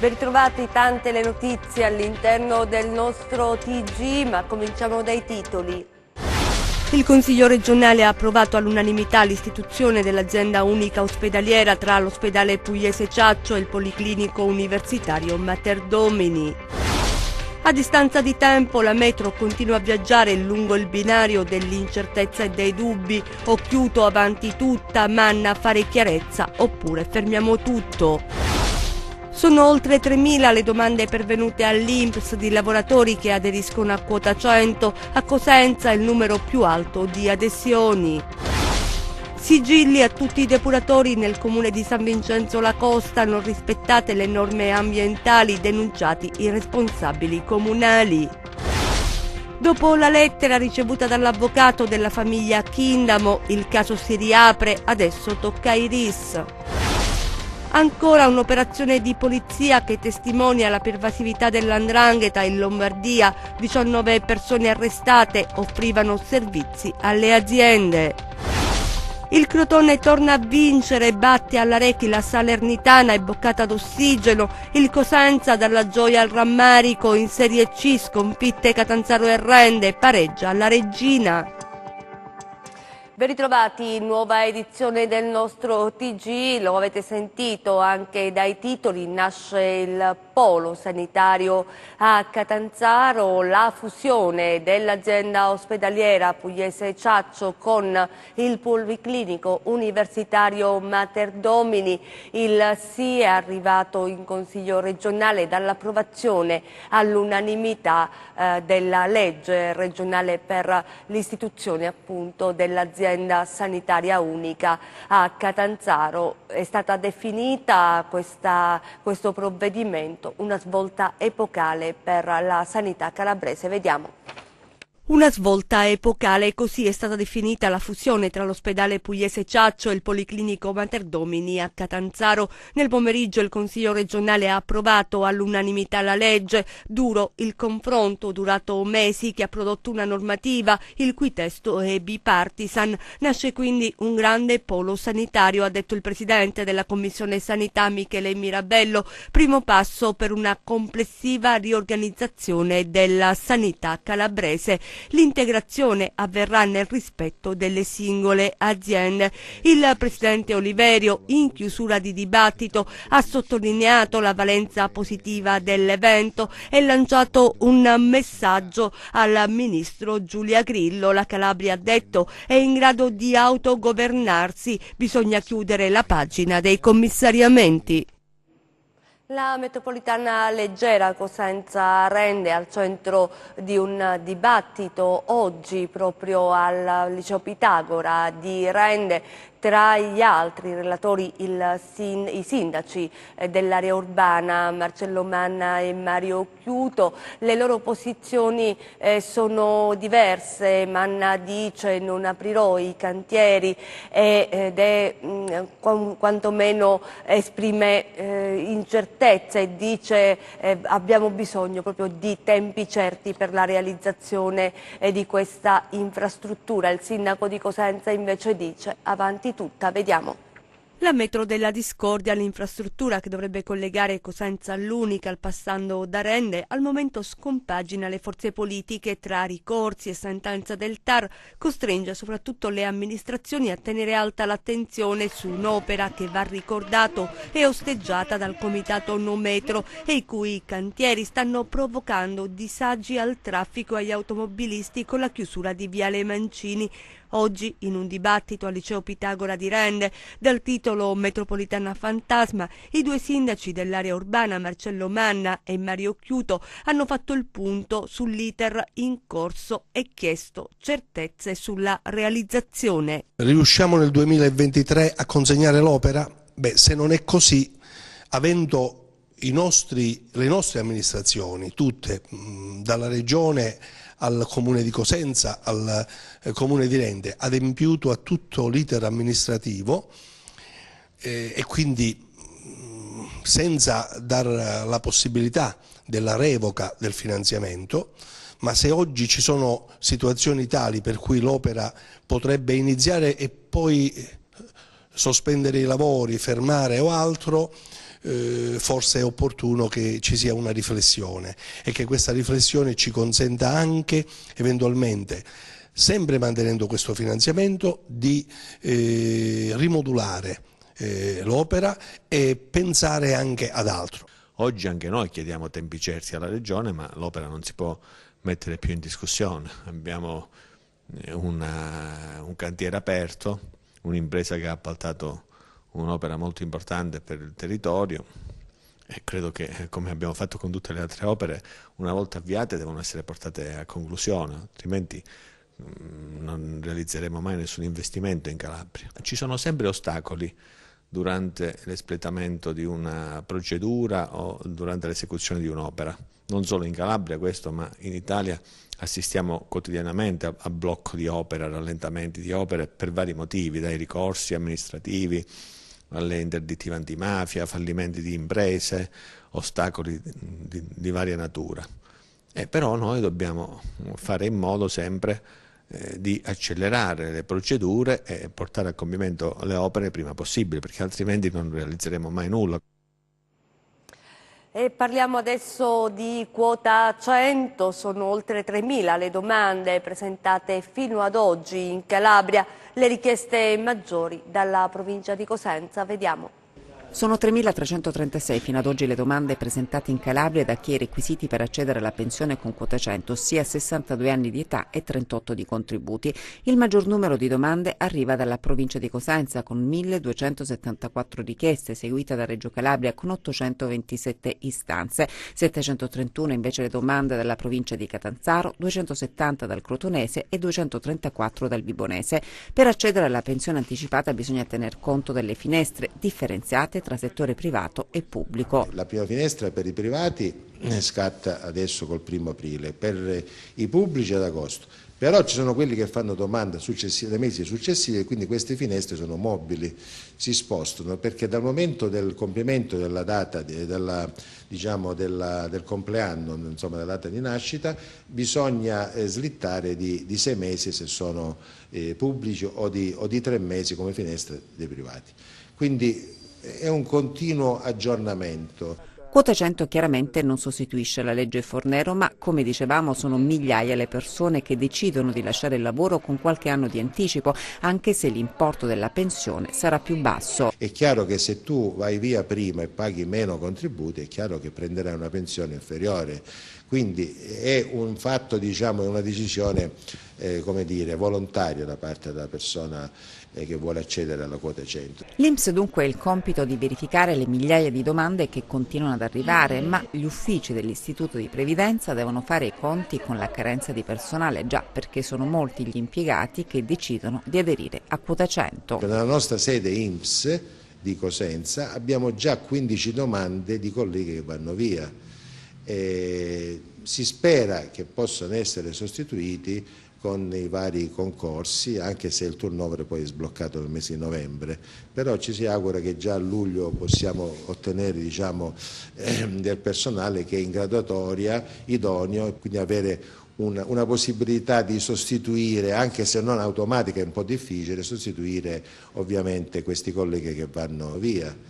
Ben ritrovati, tante le notizie all'interno del nostro TG, ma cominciamo dai titoli. Il Consiglio regionale ha approvato all'unanimità l'istituzione dell'azienda unica ospedaliera tra l'ospedale Pugliese Ciaccio e il Policlinico Universitario Mater Domini. A distanza di tempo la metro continua a viaggiare lungo il binario dell'incertezza e dei dubbi, o chiudo avanti tutta, manna fare chiarezza oppure fermiamo tutto. Sono oltre 3.000 le domande pervenute all'INPS di lavoratori che aderiscono a quota 100, a Cosenza il numero più alto di adesioni. Sigilli a tutti i depuratori nel comune di San Vincenzo La Costa, non rispettate le norme ambientali, denunciati i responsabili comunali. Dopo la lettera ricevuta dall'avvocato della famiglia Chindamo, il caso si riapre, adesso tocca ai RIS. Ancora un'operazione di polizia che testimonia la pervasività dell''ndrangheta in Lombardia. 19 persone arrestate offrivano servizi alle aziende. Il Crotone torna a vincere, batte alla Rechi la Salernitana e boccata d'ossigeno. Il Cosenza dalla gioia al rammarico, in Serie C sconfitte Catanzaro e Rende, pareggia alla Regina. Ben ritrovati, nuova edizione del nostro TG, lo avete sentito anche dai titoli, nasce il polo sanitario a Catanzaro, la fusione dell'azienda ospedaliera Pugliese Ciaccio con il Policlinico Universitario Mater Domini. Il sì è arrivato in Consiglio regionale dall'approvazione all'unanimità della legge regionale per l'istituzione appunto dell'azienda sanitaria unica a Catanzaro. È stata definita questo provvedimento una svolta epocale per la sanità calabrese. Vediamo. Una svolta epocale, così è stata definita la fusione tra l'ospedale Pugliese Ciaccio e il Policlinico Mater Domini a Catanzaro. Nel pomeriggio il Consiglio regionale ha approvato all'unanimità la legge. Duro il confronto durato mesi che ha prodotto una normativa il cui testo è bipartisan. Nasce quindi un grande polo sanitario, ha detto il presidente della Commissione Sanità Michele Mirabello. Primo passo per una complessiva riorganizzazione della sanità calabrese. L'integrazione avverrà nel rispetto delle singole aziende. Il presidente Oliverio, in chiusura di dibattito, ha sottolineato la valenza positiva dell'evento e lanciato un messaggio al ministro Giulia Grillo. La Calabria, ha detto, è in grado di autogovernarsi, bisogna chiudere la pagina dei commissariamenti. La metropolitana leggera Cosenza Rende al centro di un dibattito oggi proprio al liceo Pitagora di Rende. Tra gli altri relatori i sindaci dell'area urbana Marcello Manna e Mario Chiuto. Le loro posizioni sono diverse. Manna dice non aprirò i cantieri ed è quantomeno esprime incertezza e dice abbiamo bisogno proprio di tempi certi per la realizzazione di questa infrastruttura. Il sindaco di Cosenza invece dice avanti tutta, vediamo. La metro della discordia, l'infrastruttura che dovrebbe collegare Cosenza all'Unical passando da Rende, al momento scompagina le forze politiche tra ricorsi e sentenza del TAR, costringe soprattutto le amministrazioni a tenere alta l'attenzione su un'opera che, va ricordato, è osteggiata dal comitato No Metro e i cui cantieri stanno provocando disagi al traffico e agli automobilisti con la chiusura di Viale Mancini. Oggi, in un dibattito al liceo Pitagora di Rende, dal titolo Metropolitana Fantasma, i due sindaci dell'area urbana, Marcello Manna e Mario Chiuto, hanno fatto il punto sull'iter in corso e chiesto certezze sulla realizzazione. Riusciamo nel 2023 a consegnare l'opera? Beh, se non è così, avendo le nostre amministrazioni, tutte, dalla Regione al Comune di Cosenza, al Comune di Rende, adempiuto a tutto l'iter amministrativo e quindi senza dar la possibilità della revoca del finanziamento, ma se oggi ci sono situazioni tali per cui l'opera potrebbe iniziare e poi sospendere i lavori, fermare o altro, forse è opportuno che ci sia una riflessione e che questa riflessione ci consenta anche eventualmente, sempre mantenendo questo finanziamento, di rimodulare l'opera e pensare anche ad altro. Oggi anche noi chiediamo tempi certi alla Regione, ma l'opera non si può mettere più in discussione. Abbiamo un cantiere aperto, un'impresa che ha appaltato un'opera molto importante per il territorio e credo che, come abbiamo fatto con tutte le altre opere, una volta avviate devono essere portate a conclusione, altrimenti non realizzeremo mai nessun investimento in Calabria. Ci sono sempre ostacoli durante l'espletamento di una procedura o durante l'esecuzione di un'opera. Non solo in Calabria questo, ma in Italia assistiamo quotidianamente a blocco di opere, a rallentamenti di opere per vari motivi, dai ricorsi amministrativi alle interdittive antimafia, fallimenti di imprese, ostacoli di varia natura. Però noi dobbiamo fare in modo sempre di accelerare le procedure e portare a compimento le opere il prima possibile, perché altrimenti non realizzeremo mai nulla. E parliamo adesso di quota 100, sono oltre 3.000 le domande presentate fino ad oggi in Calabria, le richieste maggiori dalla provincia di Cosenza, vediamo. Sono 3.336 fino ad oggi le domande presentate in Calabria da chi ha i requisiti per accedere alla pensione con quota 100, ossia 62 anni di età e 38 di contributi. Il maggior numero di domande arriva dalla provincia di Cosenza con 1.274 richieste, seguita da Reggio Calabria con 827 istanze, 731 invece le domande dalla provincia di Catanzaro, 270 dal Crotonese e 234 dal Vibonese. Per accedere alla pensione anticipata bisogna tener conto delle finestre differenziate tra settore privato e pubblico. La prima finestra per i privati scatta adesso col 1° aprile, per i pubblici ad agosto. Però ci sono quelli che fanno domanda nei mesi successivi e quindi queste finestre sono mobili, si spostano, perché dal momento del compimento della data del compleanno, insomma della data di nascita, bisogna slittare di 6 mesi se sono pubblici o di 3 mesi come finestre dei privati. Quindi è un continuo aggiornamento. Quota 100 chiaramente non sostituisce la legge Fornero, ma come dicevamo sono migliaia le persone che decidono di lasciare il lavoro con qualche anno di anticipo, anche se l'importo della pensione sarà più basso. È chiaro che se tu vai via prima e paghi meno contributi, è chiaro che prenderai una pensione inferiore. Quindi è un fatto, diciamo, è una decisione volontaria da parte della persona che vuole accedere alla quota 100. L'INPS dunque ha il compito di verificare le migliaia di domande che continuano ad arrivare, ma gli uffici dell'Istituto di Previdenza devono fare i conti con la carenza di personale, già perché sono molti gli impiegati che decidono di aderire a quota 100. Nella nostra sede INPS di Cosenza abbiamo già 15 domande di colleghi che vanno via. Si spera che possano essere sostituiti con i vari concorsi, anche se il turnover poi è sbloccato nel mese di novembre, però ci si augura che già a luglio possiamo ottenere del personale che è in graduatoria idoneo e quindi avere una possibilità di sostituire, anche se non automatica, è un po' difficile, sostituire ovviamente questi colleghi che vanno via.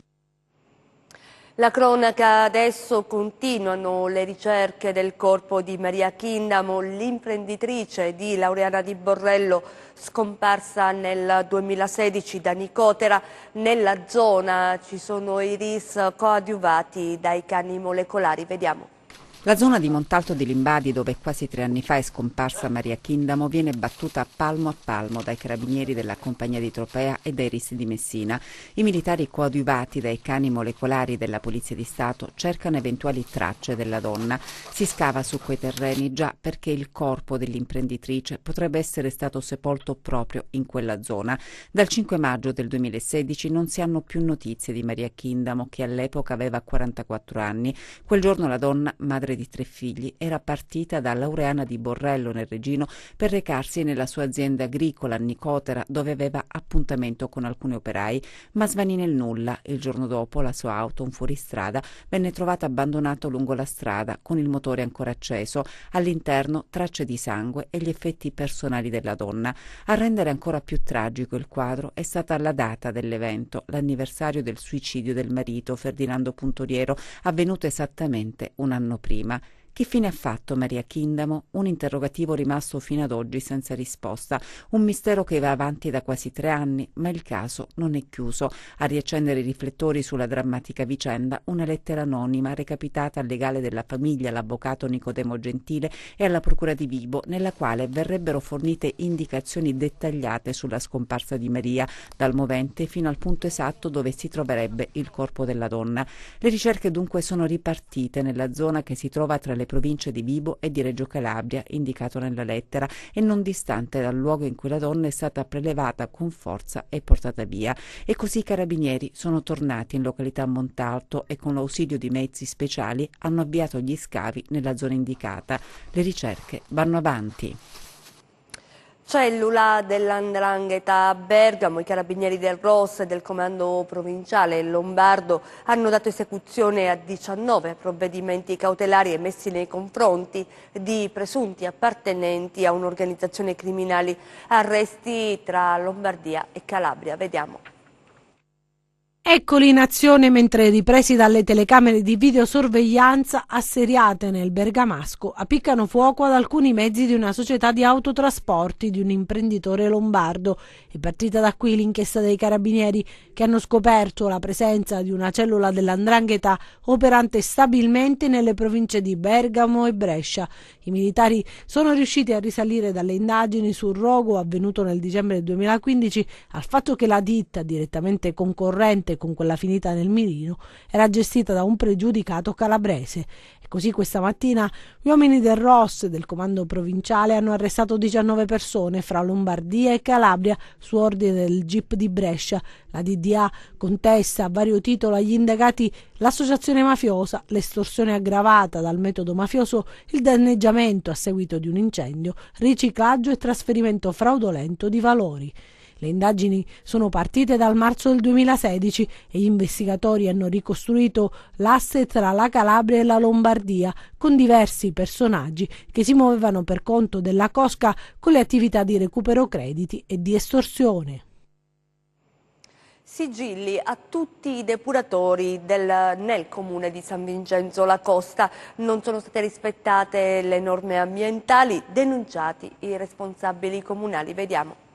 La cronaca adesso, continuano le ricerche del corpo di Maria Chindamo, l'imprenditrice di Laureana Di Borrello, scomparsa nel 2016 da Nicotera. Nella zona ci sono i RIS coadiuvati dai cani molecolari, vediamo. La zona di Montalto di Limbadi, dove quasi 3 anni fa è scomparsa Maria Chindamo, viene battuta palmo a palmo dai carabinieri della compagnia di Tropea e dai RIS di Messina. I militari coadiuvati dai cani molecolari della Polizia di Stato cercano eventuali tracce della donna. Si scava su quei terreni già perché il corpo dell'imprenditrice potrebbe essere stato sepolto proprio in quella zona. Dal 5 maggio del 2016 non si hanno più notizie di Maria Chindamo, che all'epoca aveva 44 anni. Quel giorno la donna, madre madre di 3 figli, era partita da Laureana di Borrello nel Regino per recarsi nella sua azienda agricola a Nicotera, dove aveva appuntamento con alcuni operai, ma svanì nel nulla. Il giorno dopo la sua auto, un fuoristrada, venne trovata abbandonata lungo la strada con il motore ancora acceso, all'interno tracce di sangue e gli effetti personali della donna. A rendere ancora più tragico il quadro è stata la data dell'evento, l'anniversario del suicidio del marito Ferdinando Puntoriero, avvenuto esattamente un anno prima. Che fine ha fatto Maria Chindamo? Un interrogativo rimasto fino ad oggi senza risposta, un mistero che va avanti da quasi 3 anni, ma il caso non è chiuso. A riaccendere i riflettori sulla drammatica vicenda, una lettera anonima recapitata al legale della famiglia, l'avvocato Nicodemo Gentile, e alla procura di Vibo, nella quale verrebbero fornite indicazioni dettagliate sulla scomparsa di Maria, dal movente fino al punto esatto dove si troverebbe il corpo della donna. Le ricerche dunque sono ripartite nella zona che si trova tra le province di Vibo e di Reggio Calabria, indicato nella lettera, e non distante dal luogo in cui la donna è stata prelevata con forza e portata via. E così i carabinieri sono tornati in località Montalto e con l'ausilio di mezzi speciali hanno avviato gli scavi nella zona indicata. Le ricerche vanno avanti. Cellula dell''ndrangheta a Bergamo, i carabinieri del ROS e del comando provinciale lombardo hanno dato esecuzione a 19 provvedimenti cautelari emessi nei confronti di presunti appartenenti a un'organizzazione criminale. Arresti tra Lombardia e Calabria. Vediamo. Eccoli in azione mentre ripresi dalle telecamere di videosorveglianza asseriate nel bergamasco appiccano fuoco ad alcuni mezzi di una società di autotrasporti di un imprenditore lombardo. È partita da qui l'inchiesta dei carabinieri che hanno scoperto la presenza di una cellula dell''ndrangheta operante stabilmente nelle province di Bergamo e Brescia. I militari sono riusciti a risalire dalle indagini sul rogo avvenuto nel dicembre 2015 al fatto che la ditta, direttamente concorrente con quella finita nel mirino, era gestita da un pregiudicato calabrese. E così questa mattina gli uomini del ROS e del comando provinciale hanno arrestato 19 persone fra Lombardia e Calabria su ordine del GIP di Brescia. La DDA contesta a vario titolo agli indagati l'associazione mafiosa, l'estorsione aggravata dal metodo mafioso, il danneggiamento a seguito di un incendio, riciclaggio e trasferimento fraudolento di valori. Le indagini sono partite dal marzo del 2016 e gli investigatori hanno ricostruito l'asse tra la Calabria e la Lombardia con diversi personaggi che si muovevano per conto della cosca con le attività di recupero crediti e di estorsione. Sigilli a tutti i depuratori nel comune di San Vincenzo La Costa. Non sono state rispettate le norme ambientali, denunciati i responsabili comunali. Vediamo.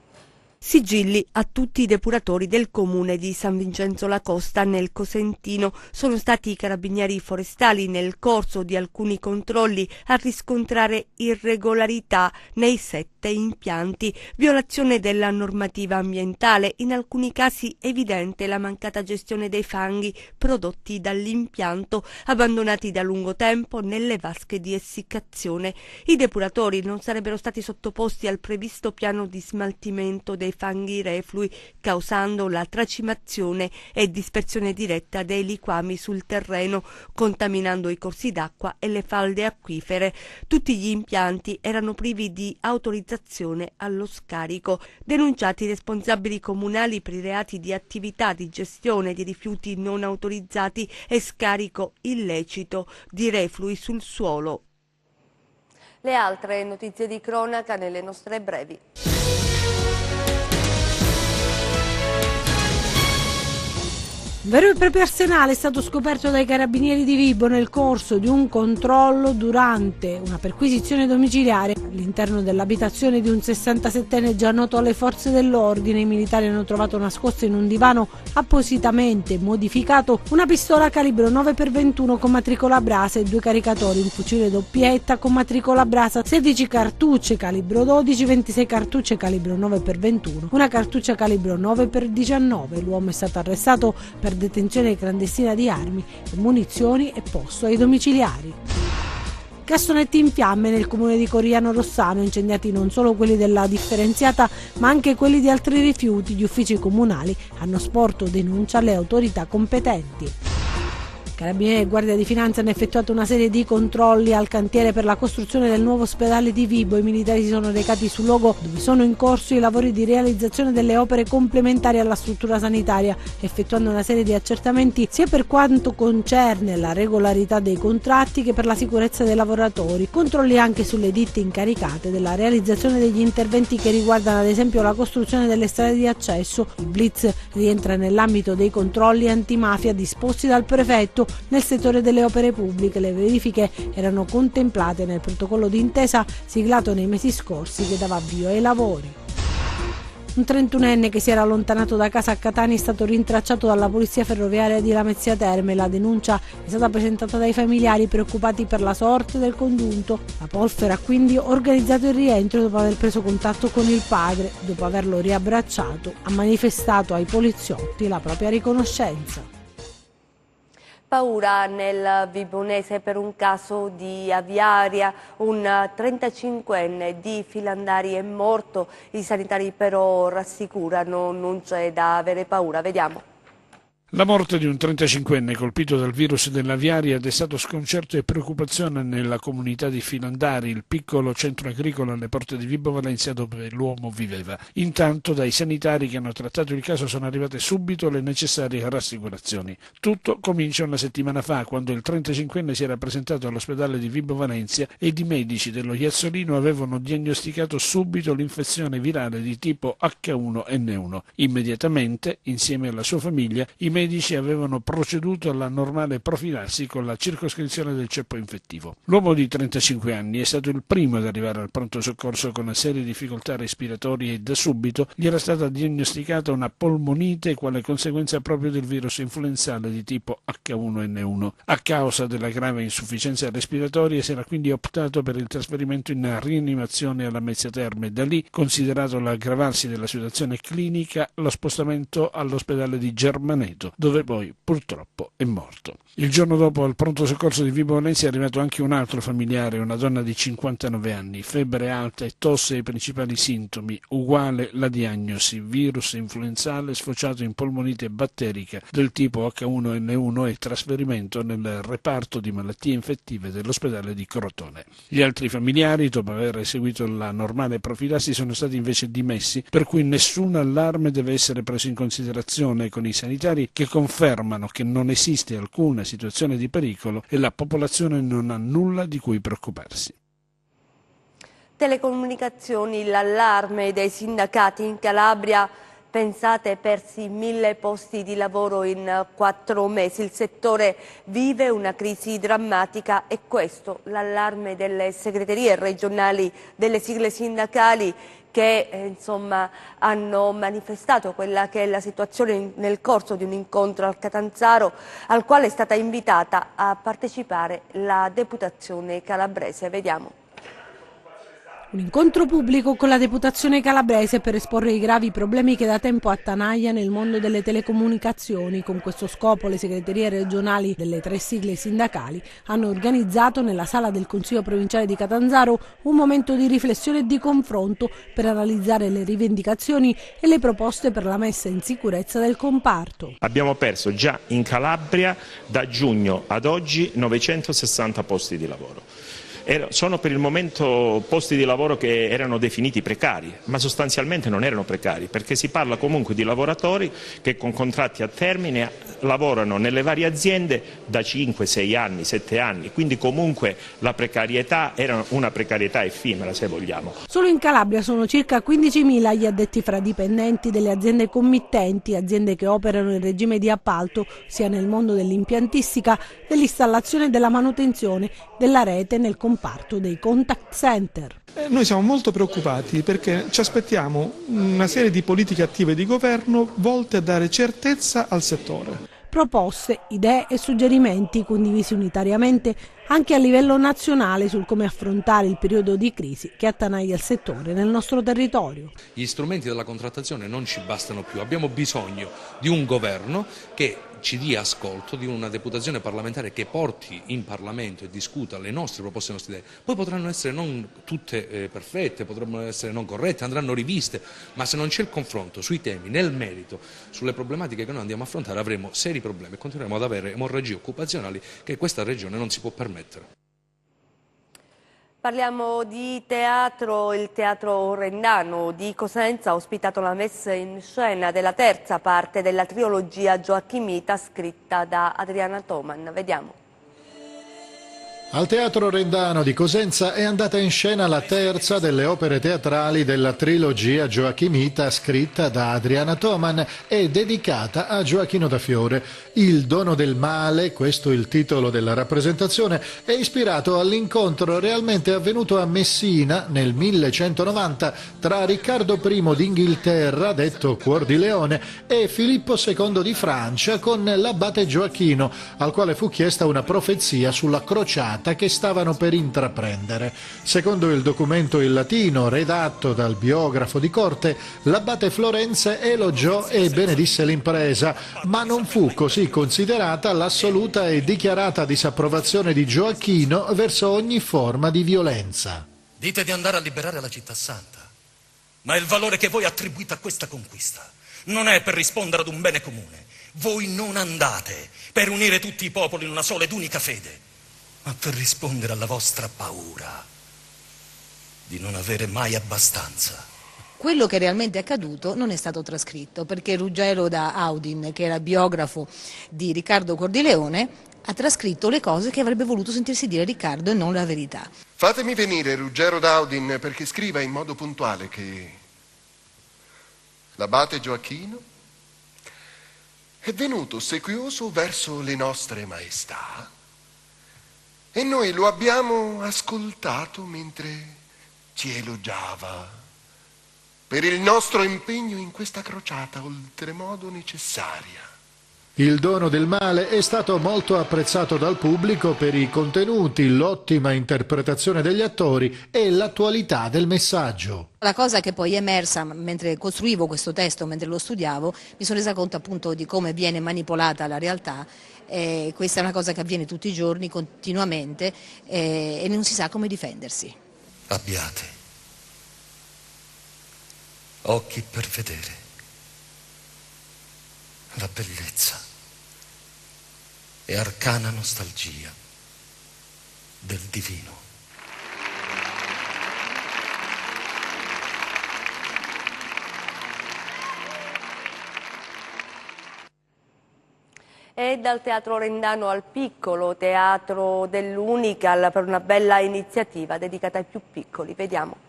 Sigilli a tutti i depuratori del comune di San Vincenzo La Costa nel Cosentino. Sono stati i carabinieri forestali nel corso di alcuni controlli a riscontrare irregolarità nei 7 impianti, violazione della normativa ambientale, in alcuni casi evidente la mancata gestione dei fanghi prodotti dall'impianto, abbandonati da lungo tempo nelle vasche di essiccazione. I depuratori non sarebbero stati sottoposti al previsto piano di smaltimento dei fanghi reflui, causando la tracimazione e dispersione diretta dei liquami sul terreno, contaminando i corsi d'acqua e le falde acquifere. Tutti gli impianti erano privi di autorizzazione allo scarico. Denunciati i responsabili comunali per i reati di attività di gestione di rifiuti non autorizzati e scarico illecito di reflui sul suolo. Le altre notizie di cronaca nelle nostre brevi. Un vero e proprio arsenale è stato scoperto dai carabinieri di Vibo nel corso di un controllo durante una perquisizione domiciliare all'interno dell'abitazione di un 67enne già noto alle forze dell'ordine. I militari hanno trovato nascosto in un divano appositamente modificato una pistola calibro 9x21 con matricola Brasa e 2 caricatori, un fucile doppietta con matricola Brasa, 16 cartucce calibro 12, 26 cartucce calibro 9x21, una cartuccia calibro 9x19. L'uomo è stato arrestato per detenzione clandestina di armi e munizioni e posto ai domiciliari. Cassonetti in fiamme nel comune di Corigliano Rossano, incendiati non solo quelli della differenziata ma anche quelli di altri rifiuti. Gli uffici comunali hanno sporto denuncia alle autorità competenti. Carabinieri e Guardia di Finanza hanno effettuato una serie di controlli al cantiere per la costruzione del nuovo ospedale di Vibo. I militari si sono recati sul luogo dove sono in corso i lavori di realizzazione delle opere complementari alla struttura sanitaria, effettuando una serie di accertamenti sia per quanto concerne la regolarità dei contratti che per la sicurezza dei lavoratori. Controlli anche sulle ditte incaricate della realizzazione degli interventi che riguardano ad esempio la costruzione delle strade di accesso. Il blitz rientra nell'ambito dei controlli antimafia disposti dal prefetto nel settore delle opere pubbliche. Le verifiche erano contemplate nel protocollo d'intesa siglato nei mesi scorsi che dava avvio ai lavori. Un 31enne che si era allontanato da casa a Catania è stato rintracciato dalla polizia ferroviaria di Lamezia Terme. La denuncia è stata presentata dai familiari preoccupati per la sorte del congiunto. La Polfer ha quindi organizzato il rientro dopo aver preso contatto con il padre. Dopo averlo riabbracciato, ha manifestato ai poliziotti la propria riconoscenza. Paura nel Vibonese per un caso di aviaria, un 35enne di Filandari è morto, i sanitari però rassicurano, non c'è da avere paura, vediamo. La morte di un 35enne colpito dal virus dell'aviaria ha destato sconcerto e preoccupazione nella comunità di Filandari, il piccolo centro agricolo alle porte di Vibo Valentia dove l'uomo viveva. Intanto dai sanitari che hanno trattato il caso sono arrivate subito le necessarie rassicurazioni. Tutto comincia una settimana fa, quando il 35enne si era presentato all'ospedale di Vibo Valentia ed i medici dello Iazzolino avevano diagnosticato subito l'infezione virale di tipo H1N1. Immediatamente, insieme alla sua famiglia, i medici avevano proceduto alla normale profilassi con la circoscrizione del ceppo infettivo. L'uomo di 35 anni è stato il primo ad arrivare al pronto soccorso con una serie di difficoltà respiratorie e da subito gli era stata diagnosticata una polmonite quale conseguenza proprio del virus influenzale di tipo H1N1. A causa della grave insufficienza respiratoria si era quindi optato per il trasferimento in rianimazione alla Lamezia Terme. Da lì, considerato l'aggravarsi della situazione clinica, lo spostamento all'ospedale di Germaneto, dove poi purtroppo è morto. Il giorno dopo al pronto soccorso di Vibo Valentia è arrivato anche un altro familiare, una donna di 59 anni, febbre alta e tosse ai principali sintomi, uguale la diagnosi, virus influenzale sfociato in polmonite batterica del tipo H1N1 e trasferimento nel reparto di malattie infettive dell'ospedale di Crotone. Gli altri familiari, dopo aver eseguito la normale profilassi, sono stati invece dimessi, per cui nessun allarme deve essere preso in considerazione con i sanitari che confermano che non esiste alcuna situazione di pericolo e la popolazione non ha nulla di cui preoccuparsi. Telecomunicazioni, l'allarme dei sindacati in Calabria, pensate persi 1000 posti di lavoro in 4 mesi, il settore vive una crisi drammatica e questo l'allarme delle segreterie regionali delle sigle sindacali che insomma hanno manifestato quella che è la situazione nel corso di un incontro al Catanzaro al quale è stata invitata a partecipare la deputazione calabrese. Vediamo. Un incontro pubblico con la deputazione calabrese per esporre i gravi problemi che da tempo attanagliano il mondo delle telecomunicazioni. Con questo scopo le segreterie regionali delle 3 sigle sindacali hanno organizzato nella sala del Consiglio provinciale di Catanzaro un momento di riflessione e di confronto per analizzare le rivendicazioni e le proposte per la messa in sicurezza del comparto. Abbiamo perso già in Calabria da giugno ad oggi 960 posti di lavoro. Sono per il momento posti di lavoro che erano definiti precari, ma sostanzialmente non erano precari, perché si parla comunque di lavoratori che con contratti a termine lavorano nelle varie aziende da 5, 6 anni, 7 anni, quindi comunque la precarietà era una precarietà effimera, se vogliamo. Solo in Calabria sono circa 15.000 gli addetti fra dipendenti delle aziende committenti, aziende che operano in regime di appalto sia nel mondo dell'impiantistica, dell'installazione e della manutenzione della rete nel comparto dei contact center. Noi siamo molto preoccupati perché ci aspettiamo una serie di politiche attive di governo volte a dare certezza al settore. Proposte, idee e suggerimenti condivisi unitariamente anche a livello nazionale sul come affrontare il periodo di crisi che attanaglia il settore nel nostro territorio. Gli strumenti della contrattazione non ci bastano più, abbiamo bisogno di un governo che ci dia ascolto, di una deputazione parlamentare che porti in Parlamento e discuta le nostre proposte, le nostre idee. Poi potranno essere non tutte perfette, potrebbero essere non corrette, andranno riviste, ma se non c'è il confronto sui temi, nel merito, sulle problematiche che noi andiamo a affrontare, avremo seri problemi e continueremo ad avere emorragie occupazionali che questa regione non si può permettere. Parliamo di teatro. Il Teatro Rendano di Cosenza ha ospitato la messa in scena della terza parte della trilogia Gioachimita scritta da Adriana Toman. Vediamo. Al Teatro Rendano di Cosenza è andata in scena la terza delle opere teatrali della trilogia Gioachimita scritta da Adriana Toman e dedicata a Gioachino da Fiore. Il dono del male, questo è il titolo della rappresentazione, è ispirato all'incontro realmente avvenuto a Messina nel 1190 tra Riccardo I d'Inghilterra, detto Cuor di Leone, e Filippo II di Francia con l'abate Gioachino, al quale fu chiesta una profezia sulla crociata che stavano per intraprendere. Secondo il documento in latino redatto dal biografo di corte, l'abate Florenze elogiò e benedisse l'impresa, ma non fu così considerata l'assoluta e dichiarata disapprovazione di Gioachino verso ogni forma di violenza. Dite di andare a liberare la città santa, ma il valore che voi attribuite a questa conquista non è per rispondere ad un bene comune. Voi non andate per unire tutti i popoli in una sola ed unica fede, ma per rispondere alla vostra paura di non avere mai abbastanza. Quello che realmente è accaduto non è stato trascritto, perché Ruggero da Audin, che era biografo di Riccardo Cuor di Leone, ha trascritto le cose che avrebbe voluto sentirsi dire Riccardo e non la verità. Fatemi venire Ruggero da Audin perché scriva in modo puntuale che l'abate Gioachino è venuto ossequioso verso le nostre maestà e noi lo abbiamo ascoltato mentre ci elogiava per il nostro impegno in questa crociata oltremodo necessaria. Il dono del male è stato molto apprezzato dal pubblico per i contenuti, l'ottima interpretazione degli attori e l'attualità del messaggio. La cosa che poi è emersa mentre costruivo questo testo, mentre lo studiavo, mi sono resa conto appunto di come viene manipolata la realtà. Questa è una cosa che avviene tutti i giorni, continuamente, e non si sa come difendersi. Abbiate occhi per vedere la bellezza e arcana nostalgia del divino. E dal Teatro Rendano al piccolo Teatro dell'Unical per una bella iniziativa dedicata ai più piccoli. Vediamo.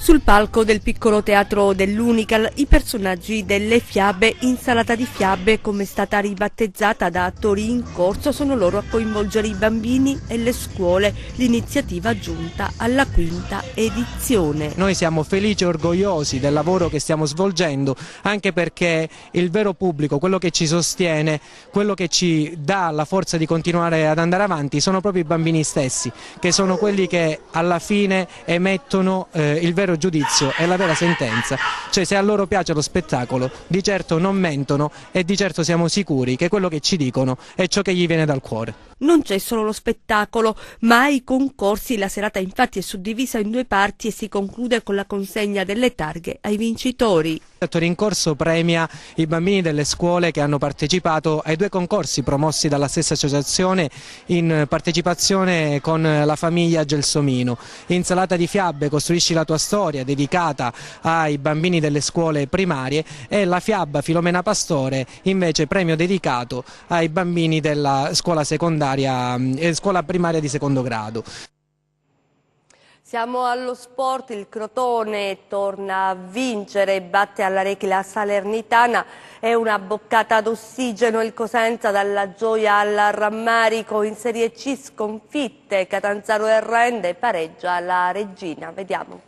Sul palco del piccolo Teatro dell'Unical i personaggi delle fiabe, insalata di fiabe come è stata ribattezzata da attori in corso, sono loro a coinvolgere i bambini e le scuole, l'iniziativa giunta alla quinta edizione. Noi siamo felici e orgogliosi del lavoro che stiamo svolgendo, anche perché il vero pubblico, quello che ci sostiene, quello che ci dà la forza di continuare ad andare avanti sono proprio i bambini stessi, che sono quelli che alla fine emettono il vero giudizio e la vera sentenza, cioè se a loro piace lo spettacolo di certo non mentono e di certo siamo sicuri che quello che ci dicono è ciò che gli viene dal cuore. Non c'è solo lo spettacolo, ma ai concorsi. La serata infatti è suddivisa in due parti e si conclude con la consegna delle targhe ai vincitori. Il rincorso premia i bambini delle scuole che hanno partecipato ai due concorsi promossi dalla stessa associazione in partecipazione con la famiglia Gelsomino. Insalata di fiabe, costruisci la tua storia, dedicata ai bambini delle scuole primarie, e la fiaba Filomena Pastore invece premio dedicato ai bambini della scuola secondaria e scuola primaria di secondo grado. Siamo allo sport, il Crotone torna a vincere, batte alla Rechi la Salernitana, è una boccata d'ossigeno il Cosenza, dalla gioia al rammarico. In Serie C sconfitte, Catanzaro e Rende, pareggia la Regina, vediamo.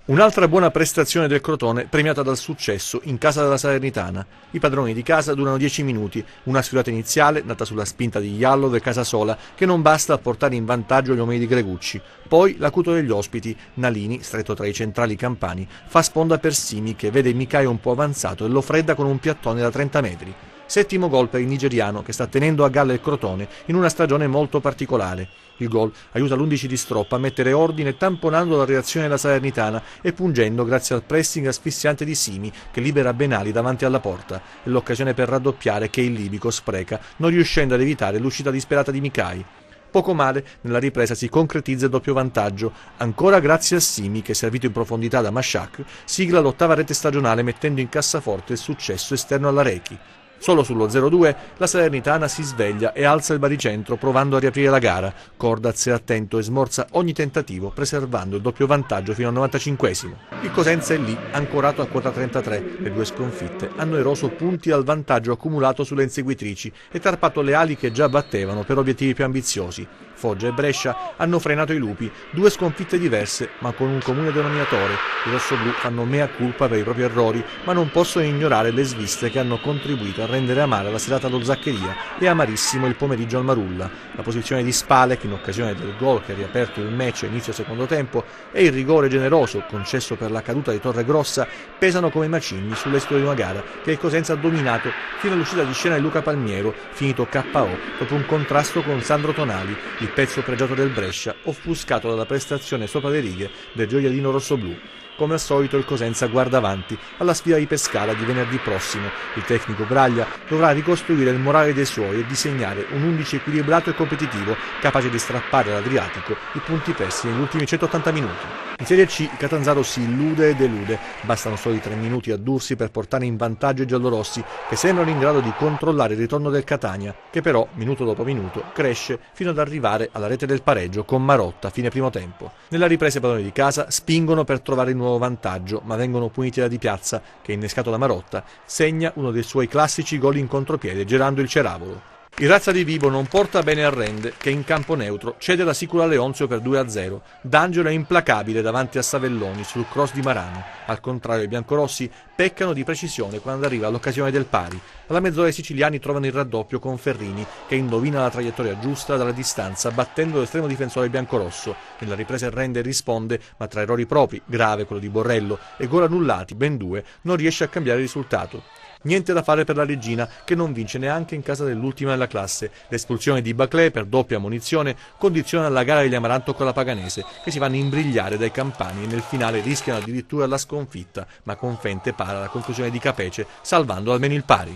Un'altra buona prestazione del Crotone premiata dal successo in casa della Salernitana. I padroni di casa durano 10 minuti, una sfilata iniziale nata sulla spinta di Iallo del Casasola che non basta a portare in vantaggio gli uomini di Gregucci. Poi l'acuto degli ospiti, Nalini, stretto tra i centrali campani, fa sponda per Simi che vede Mikaio un po' avanzato e lo fredda con un piattone da 30 metri. Settimo gol per il nigeriano che sta tenendo a galla il Crotone in una stagione molto particolare. Il gol aiuta l'11 di Stroppa a mettere ordine tamponando la reazione della Salernitana e pungendo grazie al pressing asfissiante di Simi che libera Benali davanti alla porta. È l'occasione per raddoppiare che il libico spreca non riuscendo ad evitare l'uscita disperata di Mikai. Poco male, nella ripresa si concretizza il doppio vantaggio, ancora grazie a Simi che, servito in profondità da Mashak, sigla l'8ª rete stagionale mettendo in cassaforte il successo esterno alla Rechi. Solo sullo 0-2 la Salernitana si sveglia e alza il baricentro provando a riaprire la gara. Cordaz è attento e smorza ogni tentativo preservando il doppio vantaggio fino al 95esimo. Il Cosenza è lì, ancorato a quota 33. Le due sconfitte hanno eroso punti al vantaggio accumulato sulle inseguitrici e tarpato le ali che già battevano per obiettivi più ambiziosi. Foggia e Brescia hanno frenato i lupi, due sconfitte diverse ma con un comune denominatore. I rossoblù fanno mea culpa per i propri errori ma non possono ignorare le sviste che hanno contribuito a rendere amara la serata allo Zaccheria e amarissimo il pomeriggio al Marulla. La posizione di Spalek in occasione del gol che ha riaperto il match a inizio secondo tempo e il rigore generoso concesso per la caduta di Torregrossa pesano come macigni sull'esito di una gara che il Cosenza ha dominato fino all'uscita di scena di Luca Palmiero, finito KO dopo un contrasto con Sandro Tonali, il pezzo pregiato del Brescia, offuscato dalla prestazione sopra le righe del gioiellino rossoblù. Come al solito il Cosenza guarda avanti alla sfida di Pescara di venerdì prossimo. Il tecnico Braglia dovrà ricostruire il morale dei suoi e disegnare un 11 equilibrato e competitivo capace di strappare all'Adriatico i punti persi negli ultimi 180 minuti. In Serie C il Catanzaro si illude e delude, bastano solo i 3 minuti a Dursi per portare in vantaggio i giallorossi che sembrano in grado di controllare il ritorno del Catania, che però minuto dopo minuto cresce fino ad arrivare alla rete del pareggio con Marotta a fine primo tempo. Nella ripresa i padroni di casa spingono per trovare il nuovo vantaggio ma vengono puniti da Di Piazza che, innescato da Marotta, segna uno dei suoi classici gol in contropiede girando il ceravolo. Il Razza di Vibo non porta bene a Rende che in campo neutro cede la sicura a Leonzio per 2-0. D'Angelo è implacabile davanti a Savelloni sul cross di Marano. Al contrario i biancorossi peccano di precisione quando arriva l'occasione del pari. Alla mezz'ora i siciliani trovano il raddoppio con Ferrini che indovina la traiettoria giusta dalla distanza battendo l'estremo difensore biancorosso. Nella ripresa il Rende risponde ma tra errori propri, grave quello di Borrello, e gol annullati, ben due, non riesce a cambiare il risultato. Niente da fare per la Regina, che non vince neanche in casa dell'ultima della classe. L'espulsione di Baclé per doppia ammonizione condiziona la gara degli Amaranto con la Paganese, che si vanno a imbrigliare dai campani e nel finale rischiano addirittura la sconfitta, ma Confente para la conclusione di Capece, salvando almeno il pari.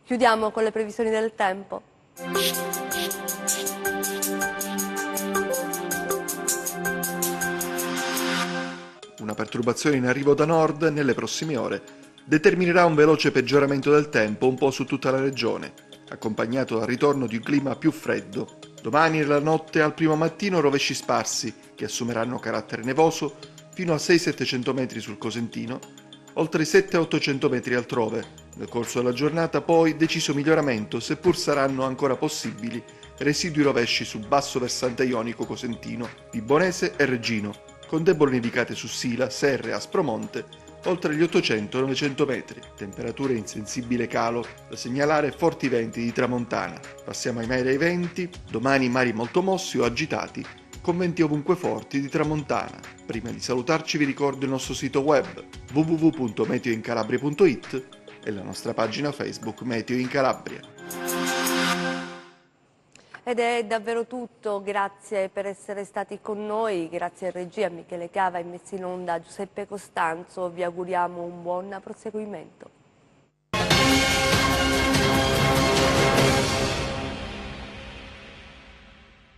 Chiudiamo con le previsioni del tempo. Una perturbazione in arrivo da nord nelle prossime ore determinerà un veloce peggioramento del tempo un po' su tutta la regione, accompagnato dal ritorno di un clima più freddo. Domani nella notte al primo mattino rovesci sparsi, che assumeranno carattere nevoso, fino a 600-700 metri sul Cosentino, oltre i 700-800 metri altrove. Nel corso della giornata poi deciso miglioramento, seppur saranno ancora possibili residui rovesci sul basso versante ionico cosentino, Vibonese e Reggino, con deboli nevicate su Sila, Serre e Aspromonte, oltre gli 800-900 metri, temperature in sensibile calo, da segnalare forti venti di tramontana. Passiamo ai mari e ai venti, domani mari molto mossi o agitati, con venti ovunque forti di tramontana. Prima di salutarci vi ricordo il nostro sito web www.meteoincalabria.it e la nostra pagina Facebook Meteo in Calabria. Ed è davvero tutto, grazie per essere stati con noi, grazie a regia Michele Cava e messi in onda Giuseppe Costanzo, vi auguriamo un buon proseguimento.